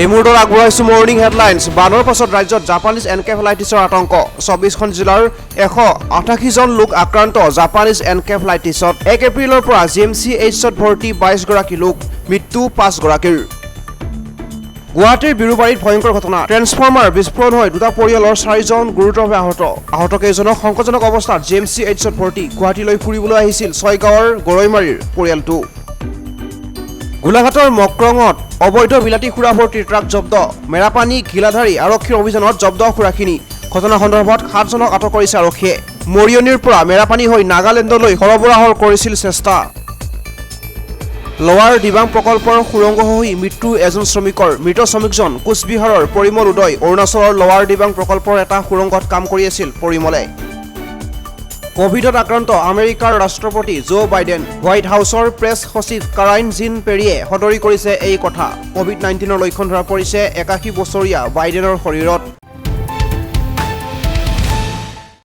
এই মুহূৰ্তত আগবঢ়াইছো মৰ্নিং হেডলাইন্স। বানৰ পাছত ৰাজ্যত জাপানিজ এনকেফেলাইটিছৰ আতংক। 24খন জিলাৰ 188 জন লোক আক্ৰান্ত জাপানিজ এনকেফেলাইটিছত। 1 এপ্ৰিলৰ পৰা GMCHত ভৰ্তি 22 গৰাকী লোক, মৃত্যু 5 গৰাকীৰ। গুৱাহাটীৰ বিৰুবাৰীত ভয়ংকৰ ঘটনা। ট্ৰেন্সফৰ্মাৰ বিস্ফোৰণ হৈ দুটা পৰিয়ালৰ 4 জন গুৰুতৰভাৱে আহত। আহত কেইজনক সংকটজনক অৱস্থাত GMCHত ভৰ্তি। গুৱাহাটীলৈ ফুৰিবলৈ আহিছিল ছয়গাঁৱৰ গৰৈমাৰীৰ পৰিয়ালটো। গোলাঘাটৰ মক্ৰঙত অবৈধ বিলাতী সুৰা ভৰ্তি ট্ৰাক জব্দ। মেৰাপানী ঘিলাধাৰী আৰক্ষীৰ অভিযানত জব্দ সুৰাখিনি। ঘটনা সন্দৰ্ভত 7 জনক আটক কৰিছে আৰক্ষীয়ে। মৰিয়নিৰ পৰা মেৰাপানী হৈ নাগালেণ্ডলৈ সৰবৰাহৰ কৰিছিল চেষ্টা। লোৱাৰ দিবাং প্ৰকল্পৰ সুৰংগ হৈ মৃত্যু এজন শ্ৰমিকৰ। মৃত শ্ৰমিকজন কোচবিহাৰৰ পৰিমল উদয়। অৰুণাচলৰ লোৱাৰ দিবাং প্ৰকল্পৰ এটা সুৰংগত কাম কৰি আছিল পৰিমলে। কোভিডত আক্ৰান্ত আমেৰিকাৰ ৰাষ্ট্ৰপতি জো বাইডেন। হোৱাইট হাউচৰ প্ৰেছ সচিব কাৰাইন জিন পেৰীয়ে সদৰি কৰিছে এই কথা। কোভিড-19ৰ লক্ষণ ধৰা পৰিছে 81 বছৰীয়া বাইডেনৰ শৰীৰত।